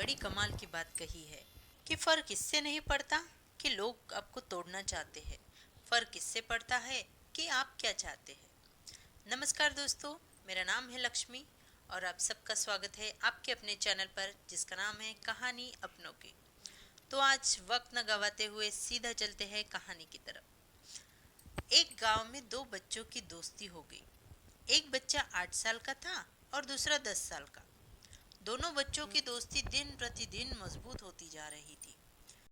बड़ी कमाल की बात कही है कि फर्क इससे नहीं पड़ता कि लोग आपको तोड़ना चाहते हैं। फर्क इससे पड़ता है कि आप क्या चाहते हैं। नमस्कार दोस्तों, मेरा नाम है लक्ष्मी और आप सबका स्वागत है आपके अपने चैनल पर जिसका नाम है कहानी अपनों की। तो आज वक्त न गवाते हुए सीधा चलते हैं कहानी की तरफ। एक गांव में दो बच्चों की दोस्ती हो गई। एक बच्चा 8 साल का था और दूसरा 10 साल का। दोनों बच्चों की दोस्ती दिन प्रतिदिन मजबूत होती जा रही थी।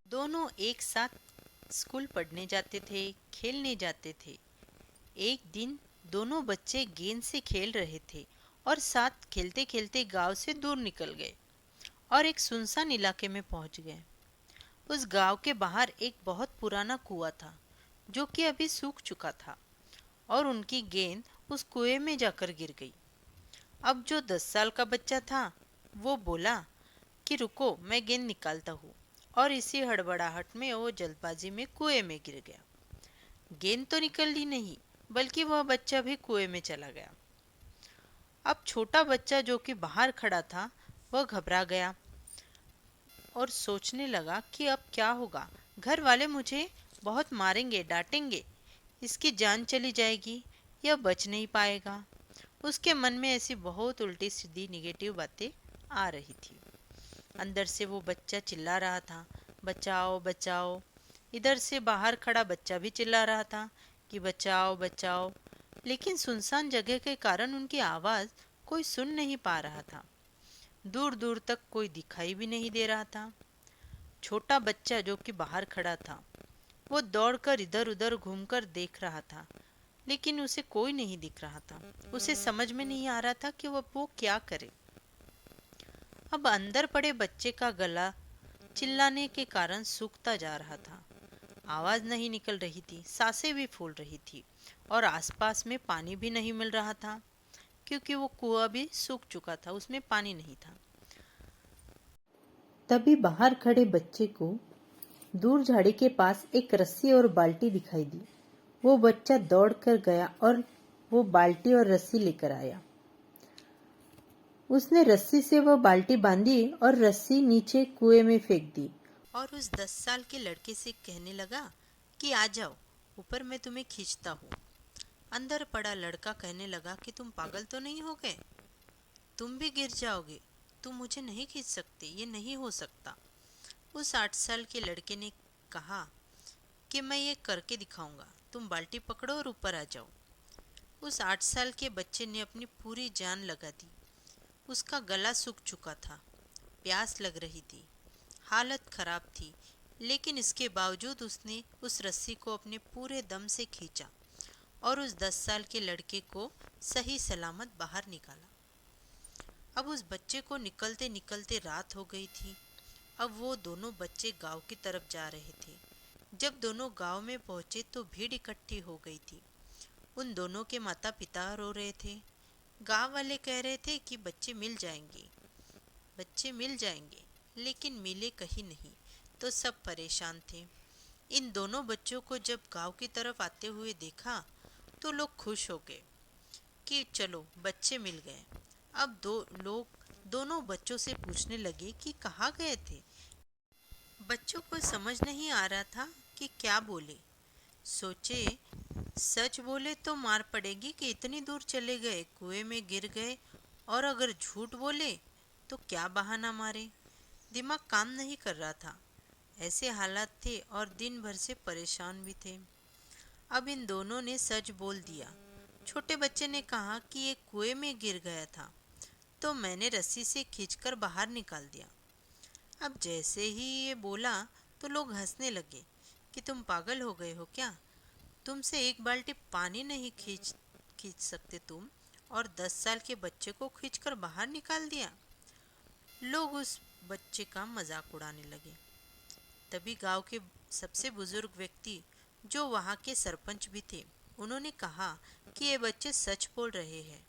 दोनों एक साथ स्कूल पढ़ने जाते थे, खेलने जाते थे। एक दिन दोनों बच्चे गेंद से खेल रहे थे और साथ खेलते खेलते गांव से दूर निकल गए और एक सुनसान इलाके में पहुंच गए। उस गांव के बाहर एक बहुत पुराना कुआं था जो कि अभी सूख चुका था और उनकी गेंद उस कुएं में जाकर गिर गई। अब जो 10 साल का बच्चा था वो बोला कि रुको, मैं गेंद निकालता हूँ, और इसी हड़बड़ाहट में वो जल्दबाजी में कुएं में गिर गया। गेंद तो निकल ही नहीं, बल्कि वह बच्चा भी कुएं में चला गया। अब छोटा बच्चा जो कि बाहर खड़ा था वह घबरा गया और सोचने लगा कि अब क्या होगा। घर वाले मुझे बहुत मारेंगे, डांटेंगे, इसकी जान चली जाएगी, यह बच नहीं पाएगा। उसके मन में ऐसी बहुत उल्टी सीधी निगेटिव बातें आ रही थी। अंदर से वो बच्चा चिल्ला रहा था, बचाओ बचाओ। इधर से बाहर खड़ा बच्चा भी चिल्ला रहा था कि बचाओ बचाओ। लेकिन सुनसान जगह के कारण उनकी आवाज़ कोई सुन नहीं पा रहा था। दूर दूर तक कोई दिखाई भी नहीं दे रहा था। छोटा बच्चा जो कि बाहर खड़ा था वो दौड़कर इधर उधर घूमकर देख रहा था, लेकिन उसे कोई नहीं दिख रहा था। उसे समझ में नहीं आ रहा था कि वो क्या करे। अब अंदर पड़े बच्चे का गला चिल्लाने के कारण सूखता जा रहा था। आवाज नहीं निकल रही थी, सांसें भी फूल रही थी और आसपास में पानी भी नहीं मिल रहा था क्योंकि वो कुआं भी सूख चुका था, उसमें पानी नहीं था। तभी बाहर खड़े बच्चे को दूर झाड़ी के पास एक रस्सी और बाल्टी दिखाई दी। वो बच्चा दौड़कर गया और वो बाल्टी और रस्सी लेकर आया। उसने रस्सी से वह बाल्टी बांधी और रस्सी नीचे कुएं में फेंक दी और उस 10 साल के लड़के से कहने लगा कि आ जाओ, ऊपर मैं तुम्हें खींचता हूँ। अंदर पड़ा लड़का कहने लगा कि तुम पागल तो नहीं हो गए, तुम भी गिर जाओगे, तुम मुझे नहीं खींच सकते, ये नहीं हो सकता। उस 8 साल के लड़के ने कहा कि मैं ये करके दिखाऊंगा, तुम बाल्टी पकड़ो और ऊपर आ जाओ। उस 8 साल के बच्चे ने अपनी पूरी जान लगा दी। उसका गला सूख चुका था, प्यास लग रही थी, हालत खराब थी, लेकिन इसके बावजूद उसने उस रस्सी को अपने पूरे दम से खींचा और उस 10 साल के लड़के को सही सलामत बाहर निकाला। अब उस बच्चे को निकलते निकलते रात हो गई थी। अब वो दोनों बच्चे गांव की तरफ जा रहे थे। जब दोनों गांव में पहुंचे तो भीड़ इकट्ठी हो गई थी। उन दोनों के माता पिता रो रहे थे। गांव वाले कह रहे थे कि बच्चे मिल जाएंगे, बच्चे मिल जाएंगे, लेकिन मिले कहीं नहीं। तो सब परेशान थे। इन दोनों बच्चों को जब गांव की तरफ आते हुए देखा तो लोग खुश हो गए कि चलो बच्चे मिल गए। अब दो लोग दोनों बच्चों से पूछने लगे कि कहाँ गए थे। बच्चों को समझ नहीं आ रहा था कि क्या बोले। सोचे सच बोले तो मार पड़ेगी कि इतनी दूर चले गए, कुएं में गिर गए, और अगर झूठ बोले तो क्या बहाना मारे। दिमाग काम नहीं कर रहा था। ऐसे हालात थे और दिन भर से परेशान भी थे। अब इन दोनों ने सच बोल दिया। छोटे बच्चे ने कहा कि ये कुएं में गिर गया था तो मैंने रस्सी से खींचकर बाहर निकाल दिया। अब जैसे ही ये बोला तो लोग हंसने लगे कि तुम पागल हो गए हो क्या, तुमसे एक बाल्टी पानी नहीं खींच खींच सकते तुम, और 10 साल के बच्चे को खींचकर बाहर निकाल दिया। लोग उस बच्चे का मजाक उड़ाने लगे। तभी गांव के सबसे बुजुर्ग व्यक्ति जो वहाँ के सरपंच भी थे, उन्होंने कहा कि ये बच्चे सच बोल रहे हैं।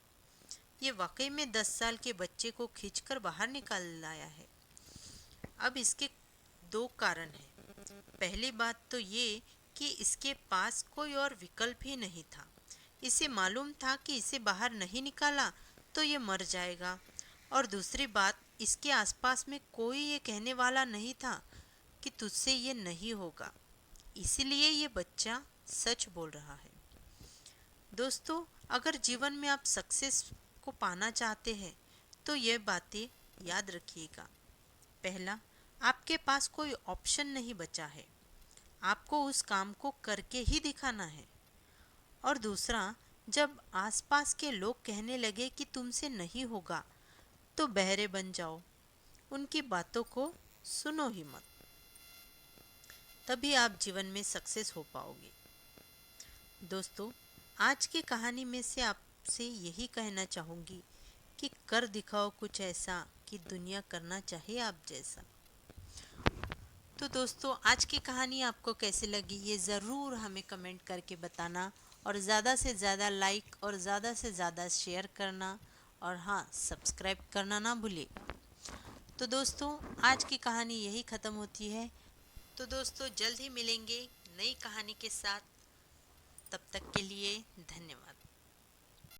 ये वाकई में 10 साल के बच्चे को खींचकर बाहर निकाल लाया है। अब इसके दो कारण हैं। पहली बात तो ये कि इसके पास कोई और विकल्प ही नहीं था। इसे मालूम था कि इसे बाहर नहीं निकाला तो ये मर जाएगा। और दूसरी बात इसके आसपास में कोई ये कहने वाला नहीं था कि तुझसे ये नहीं होगा, इसीलिए ये बच्चा सच बोल रहा है। दोस्तों, अगर जीवन में आप सक्सेस को पाना चाहते हैं तो ये बातें याद रखिएगा। पहला, आपके पास कोई ऑप्शन नहीं बचा है, आपको उस काम को करके ही दिखाना है। और दूसरा, जब आसपास के लोग कहने लगे कि तुमसे नहीं होगा तो बहरे बन जाओ, उनकी बातों को सुनो ही मत, तभी आप जीवन में सक्सेस हो पाओगे। दोस्तों, आज की कहानी में से आपसे यही कहना चाहूँगी कि कर दिखाओ कुछ ऐसा कि दुनिया करना चाहे आप जैसा। तो दोस्तों, आज की कहानी आपको कैसी लगी ये ज़रूर हमें कमेंट करके बताना, और ज़्यादा से ज़्यादा लाइक और ज़्यादा से ज़्यादा शेयर करना, और हाँ, सब्सक्राइब करना ना भूलिए। तो दोस्तों, आज की कहानी यही ख़त्म होती है। तो दोस्तों, जल्द ही मिलेंगे नई कहानी के साथ। तब तक के लिए धन्यवाद।